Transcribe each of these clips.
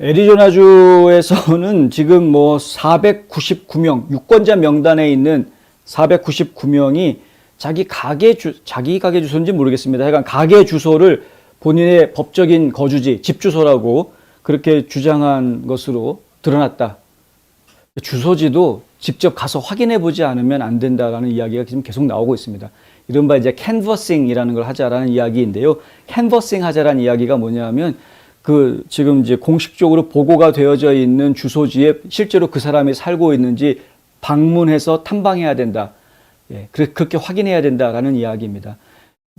애리조나주에서는 지금 뭐 499명, 유권자 명단에 있는 499명이 자기 가게 주소인지 모르겠습니다. 하여간 가게 주소를 본인의 법적인 거주지, 집 주소라고 그렇게 주장한 것으로 드러났다. 주소지도 직접 가서 확인해 보지 않으면 안 된다라는 이야기가 지금 계속 나오고 있습니다. 이른바 이제 캔버싱이라는 걸 하자라는 이야기인데요. 캔버싱 하자라는 이야기가 뭐냐면 지금 이제 공식적으로 보고가 되어져 있는 주소지에 실제로 그 사람이 살고 있는지 방문해서 탐방해야 된다. 예, 그렇게 확인해야 된다라는 이야기입니다.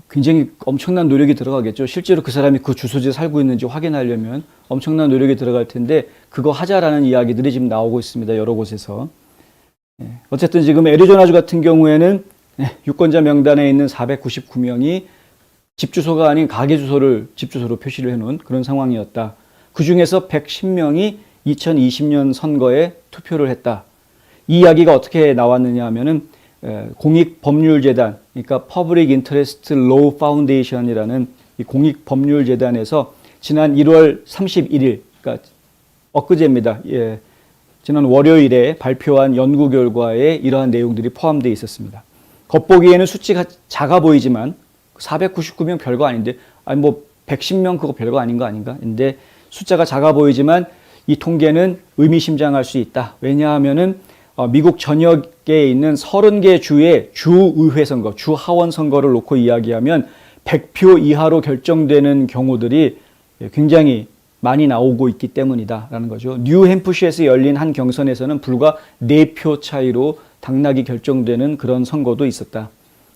굉장히 엄청난 노력이 들어가겠죠. 실제로 그 사람이 그 주소지에 살고 있는지 확인하려면 엄청난 노력이 들어갈 텐데 그거 하자라는 이야기들이 지금 나오고 있습니다. 여러 곳에서. 예, 어쨌든 지금 애리조나주 같은 경우에는 유권자 명단에 있는 499명이 집 주소가 아닌 가게 주소를 집 주소로 표시를 해놓은 그런 상황이었다. 그 중에서 110명이 2020년 선거에 투표를 했다. 이 이야기가 어떻게 나왔느냐 하면은 공익법률재단, 그러니까 Public Interest Law Foundation이라는 이 공익법률재단에서 지난 1월 31일, 그러니까 엊그제입니다. 예, 지난 월요일에 발표한 연구 결과에 이러한 내용들이 포함되어 있었습니다. 겉보기에는 수치가 작아 보이지만 499명 별거 아닌데, 아니 뭐 110명 그거 별거 아닌 거 아닌가? 근데 숫자가 작아 보이지만 이 통계는 의미심장할 수 있다. 왜냐하면은 미국 전역에 있는 30개 주의 주의회 선거, 주 하원 선거를 놓고 이야기하면 100표 이하로 결정되는 경우들이 굉장히 많이 나오고 있기 때문이다라는 거죠. 뉴햄프시에서 열린 한 경선에서는 불과 4표 차이로 당락이 결정되는 그런 선거도 있었다.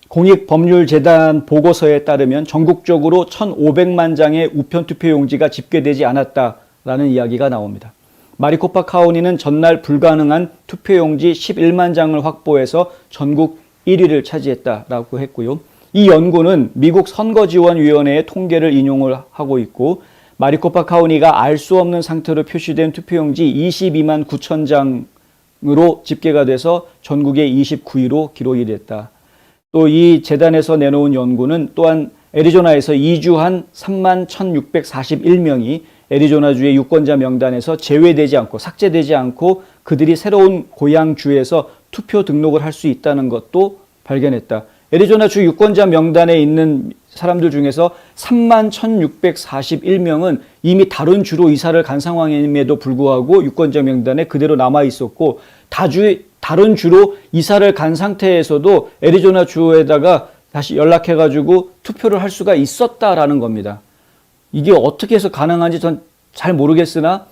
공익법률재단 보고서에 따르면 전국적으로 1,500만 장의 우편투표용지가 집계되지 않았다라는 이야기가 나옵니다. 마리코파 카운티는 전날 불가능한 투표용지 11만 장을 확보해서 전국 1위를 차지했다라고 했고요. 이 연구는 미국 선거지원위원회의 통계를 인용을 하고 있고 마리코파 카운티가 알 수 없는 상태로 표시된 투표용지 22만 9천 장으로 집계가 돼서 전국의 29위로 기록이 됐다. 또 이 재단에서 내놓은 연구는 또한 애리조나에서 이주한 3만 1,641명이 애리조나주의 유권자 명단에서 제외되지 않고 삭제되지 않고 그들이 새로운 고향주에서 투표 등록을 할 수 있다는 것도 발견했다. 애리조나주 유권자 명단에 있는 사람들 중에서 3만 1,641명은 이미 다른 주로 이사를 간 상황임에도 불구하고 유권자 명단에 그대로 남아 있었고 다른 주로 이사를 간 상태에서도 애리조나주에다가 다시 연락해가지고 투표를 할 수가 있었다라는 겁니다. 이게 어떻게 해서 가능한지 전 잘 모르겠으나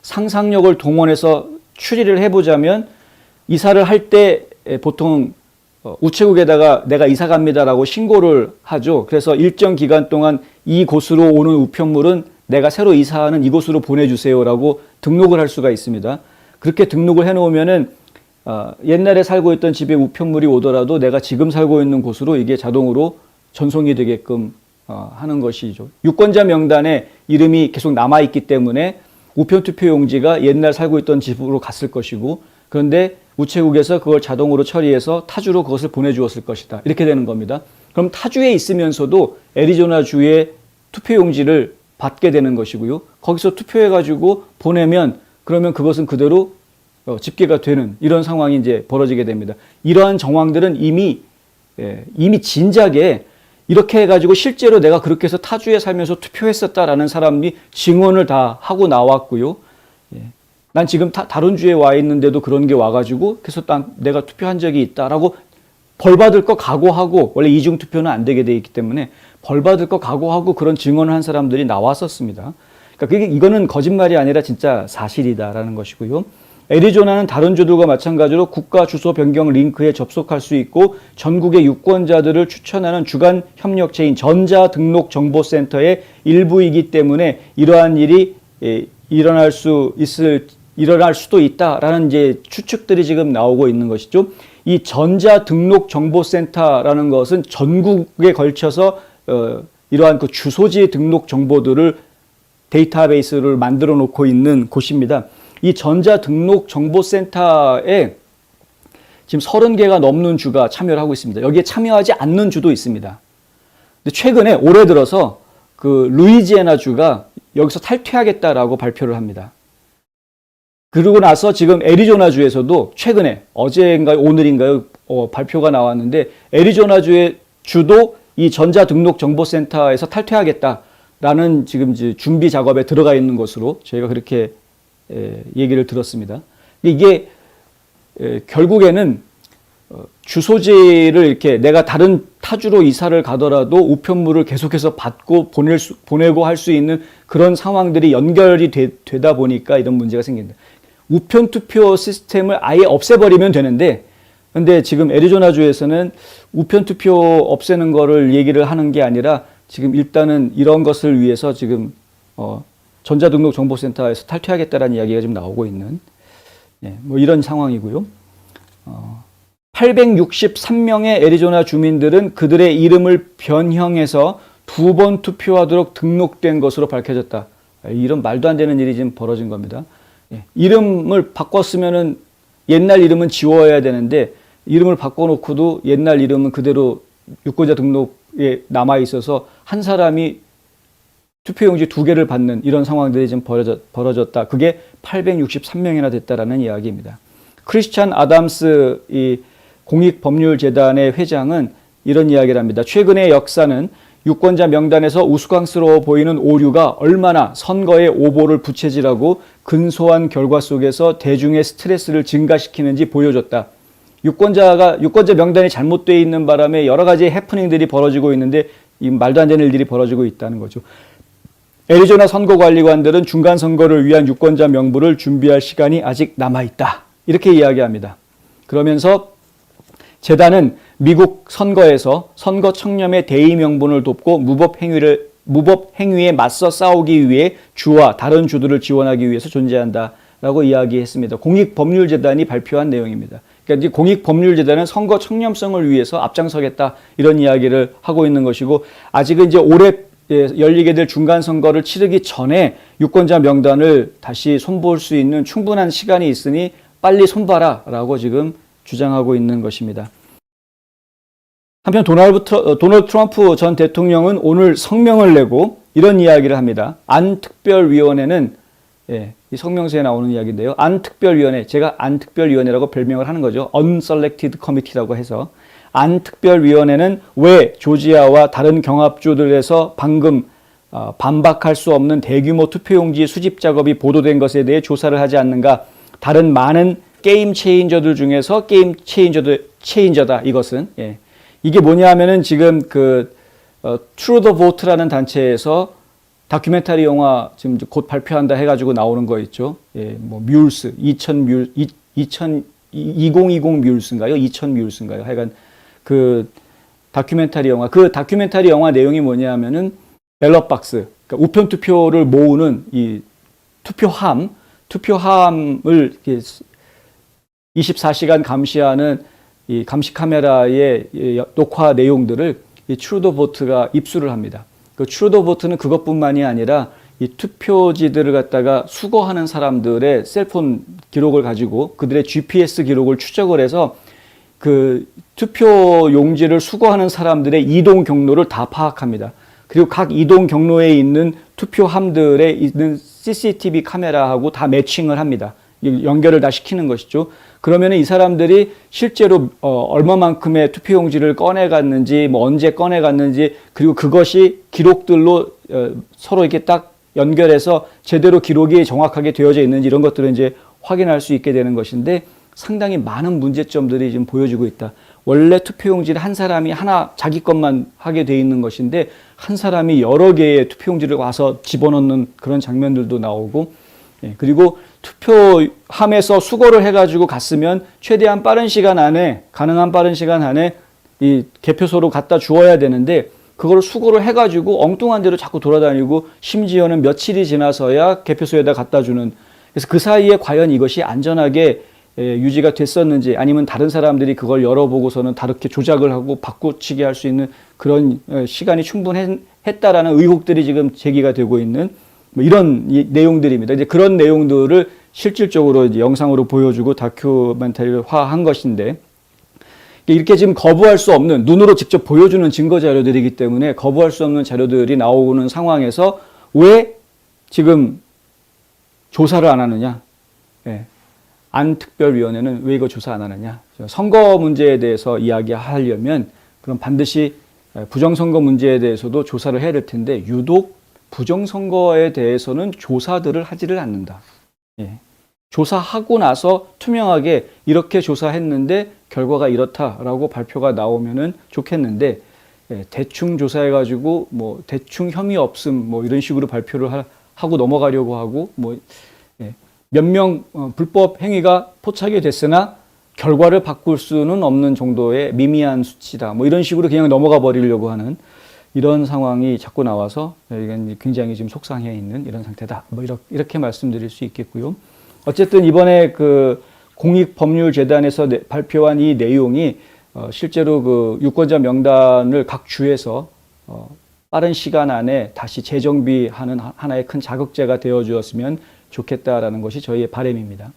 상상력을 동원해서 추리를 해보자면 이사를 할 때 보통 우체국에다가 내가 이사 갑니다라고 신고를 하죠. 그래서 일정 기간 동안 이곳으로 오는 우편물은 내가 새로 이사하는 이곳으로 보내주세요라고 등록을 할 수가 있습니다. 그렇게 등록을 해놓으면은 옛날에 살고 있던 집에 우편물이 오더라도 내가 지금 살고 있는 곳으로 이게 자동으로 전송이 되게끔 하는 것이죠. 유권자 명단에 이름이 계속 남아있기 때문에 우편투표용지가 옛날 살고 있던 집으로 갔을 것이고 그런데 우체국에서 그걸 자동으로 처리해서 타주로 그것을 보내주었을 것이다. 이렇게 되는 겁니다. 그럼 타주에 있으면서도 애리조나주의 투표용지를 받게 되는 것이고요. 거기서 투표해가지고 보내면 그러면 그것은 그대로 집계가 되는 이런 상황이 이제 벌어지게 됩니다. 이러한 정황들은 이미 진작에 이렇게 해가지고 실제로 내가 그렇게 해서 타주에 살면서 투표했었다라는 사람이 증언을 다 하고 나왔고요. 난 지금 다른 주에 와 있는데도 그런 게 와가지고 그래서 내가 투표한 적이 있다라고 벌받을 거 각오하고 원래 이중투표는 안 되게 돼 있기 때문에 벌받을 거 각오하고 그런 증언을 한 사람들이 나왔었습니다. 그러니까 이거는 거짓말이 아니라 진짜 사실이다라는 것이고요. 애리조나는 다른 주들과 마찬가지로 국가 주소 변경 링크에 접속할 수 있고 전국의 유권자들을 추천하는 주간 협력체인 전자등록정보센터의 일부이기 때문에 이러한 일이 일어날 수도 있다라는 이제 추측들이 지금 나오고 있는 것이죠. 이 전자등록정보센터라는 것은 전국에 걸쳐서 이러한 그 주소지 등록 정보들을 데이터베이스를 만들어 놓고 있는 곳입니다. 이 전자등록정보센터에 지금 30개가 넘는 주가 참여를 하고 있습니다. 여기에 참여하지 않는 주도 있습니다. 근데 최근에 올해 들어서 그 루이지애나 주가 여기서 탈퇴하겠다라고 발표를 합니다. 그러고 나서 지금 애리조나주에서도 최근에 어제인가요, 오늘인가요, 발표가 나왔는데 주도 이 전자등록정보센터에서 탈퇴하겠다라는 지금 이제 준비 작업에 들어가 있는 것으로 저희가 그렇게 얘기를 들었습니다. 이게 결국에는 주소지를 이렇게 내가 다른 타주로 이사를 가더라도 우편물을 계속해서 받고 보내고 할 수 있는 그런 상황들이 연결이 되다 보니까 이런 문제가 생긴다. 우편 투표 시스템을 아예 없애버리면 되는데, 근데 지금 애리조나주에서는 우편 투표 없애는 거를 얘기를 하는 게 아니라 지금 일단은 이런 것을 위해서 지금 전자등록정보센터에서 탈퇴하겠다라는 이야기가 지금 나오고 있는 뭐 이런 상황이고요. 863명의 애리조나 주민들은 그들의 이름을 변형해서 2번 투표하도록 등록된 것으로 밝혀졌다. 이런 말도 안 되는 일이 지금 벌어진 겁니다. 이름을 바꿨으면은 옛날 이름은 지워야 되는데 이름을 바꿔놓고도 옛날 이름은 그대로 유권자 등록에 남아 있어서 한 사람이 투표용지 2개를 받는 이런 상황들이 지금 벌어졌다. 그게 863명이나 됐다라는 이야기입니다. 크리스찬 아담스 이 공익법률재단의 회장은 이런 이야기를 합니다. 최근의 역사는 유권자 명단에서 우스꽝스러워 보이는 오류가 얼마나 선거의 오보를 부채질하고 근소한 결과 속에서 대중의 스트레스를 증가시키는지 보여줬다. 유권자 명단이 잘못되어 있는 바람에 여러 가지 해프닝들이 벌어지고 있는데 이 말도 안 되는 일들이 벌어지고 있다는 거죠. 애리조나 선거관리관들은 중간선거를 위한 유권자 명부를 준비할 시간이 아직 남아있다. 이렇게 이야기합니다. 그러면서 재단은 미국 선거에서 선거 청렴의 대의 명분을 돕고 무법 행위에 맞서 싸우기 위해 주와 다른 주들을 지원하기 위해서 존재한다라고 이야기했습니다. 공익법률재단이 발표한 내용입니다. 그러니까 공익법률재단은 선거 청렴성을 위해서 앞장서겠다 이런 이야기를 하고 있는 것이고 아직은 이제 올해 열리게 될 중간선거를 치르기 전에 유권자 명단을 다시 손볼 수 있는 충분한 시간이 있으니 빨리 손봐라라고 지금 주장하고 있는 것입니다. 한편 도널드 트럼프 전 대통령은 오늘 성명을 내고 이런 이야기를 합니다. 안 특별위원회는 이 성명서에 나오는 이야기인데요. 안 특별위원회, 제가 안 특별위원회라고 별명을 하는 거죠. Unselected Committee라고 해서 안 특별위원회는 왜 조지아와 다른 경합주들에서 방금 반박할 수 없는 대규모 투표용지 수집 작업이 보도된 것에 대해 조사를 하지 않는가? 다른 많은 게임 체인저들 중에서 게임 체인저다 이것은. 이게 뭐냐 하면은 지금 True the Vote라는 단체에서 다큐멘터리 영화 지금 곧 발표한다 해가지고 나오는 거 있죠. 뭐 뮬스 2020 뮬스인가요? 2000 뮬스인가요? 하여간 그 다큐멘터리 영화 내용이 뭐냐 하면은 벨럿박스, 그러니까 우편 투표를 모으는 이 투표함을 24시간 감시하는 이 감시 카메라의 녹화 내용들을 이 트루더 보트가 입수를 합니다. 그 트루더 보트는 그것뿐만이 아니라 이 투표지들을 갖다가 수거하는 사람들의 셀폰 기록을 가지고 그들의 GPS 기록을 추적을 해서 그 투표 용지를 수거하는 사람들의 이동 경로를 다 파악합니다. 그리고 각 이동 경로에 있는 투표함들에 있는 CCTV 카메라하고 다 매칭을 합니다. 연결을 다 시키는 것이죠. 그러면 이 사람들이 실제로 얼마만큼의 투표용지를 꺼내갔는지, 뭐 언제 꺼내갔는지, 그리고 그것이 기록들로 서로 이렇게 딱 연결해서 제대로 기록이 정확하게 되어져 있는지 이런 것들을 이제 확인할 수 있게 되는 것인데 상당히 많은 문제점들이 지금 보여지고 있다. 원래 투표용지를 한 사람이 하나 자기 것만 하게 돼 있는 것인데 한 사람이 여러 개의 투표용지를 와서 집어넣는 그런 장면들도 나오고, 그리고 투표함에서 수거를 해가지고 갔으면 최대한 빠른 시간 안에, 가능한 빠른 시간 안에 이 개표소로 갖다 주어야 되는데 그걸 수거를 해가지고 엉뚱한 데로 자꾸 돌아다니고 심지어는 며칠이 지나서야 개표소에다 갖다 주는, 그래서 그 사이에 과연 이것이 안전하게 유지가 됐었는지 아니면 다른 사람들이 그걸 열어보고서는 다르게 조작을 하고 바꾸치기 할 수 있는 그런 시간이 충분했다라는 의혹들이 지금 제기가 되고 있는 뭐 이런 내용들입니다. 이제 그런 내용들을 실질적으로 이제 영상으로 보여주고 다큐멘터리화한 것인데 이렇게 지금 거부할 수 없는, 눈으로 직접 보여주는 증거 자료들이기 때문에 거부할 수 없는 자료들이 나오는 상황에서 왜 지금 조사를 안 하느냐? 예, 안 특별위원회는 왜 이거 조사 안 하느냐? 선거 문제에 대해서 이야기하려면 그럼 반드시 부정선거 문제에 대해서도 조사를 해야 될 텐데 유독 부정선거에 대해서는 조사들을 하지를 않는다. 예. 조사하고 나서 투명하게 이렇게 조사했는데 결과가 이렇다라고 발표가 나오면은 좋겠는데 대충 조사해가지고 뭐 대충 혐의 없음 뭐 이런 식으로 발표를 하고 넘어가려고 하고 뭐 몇 명 불법 행위가 포착이 됐으나 결과를 바꿀 수는 없는 정도의 미미한 수치다. 뭐 이런 식으로 그냥 넘어가 버리려고 하는 이런 상황이 자꾸 나와서 이건 굉장히 지금 속상해 있는 이런 상태다. 뭐 이렇게 말씀드릴 수 있겠고요. 어쨌든 이번에 그 공익법률재단에서 발표한 이 내용이 실제로 그 유권자 명단을 각 주에서 빠른 시간 안에 다시 재정비하는 하나의 큰 자극제가 되어 주었으면 좋겠다라는 것이 저희의 바람입니다.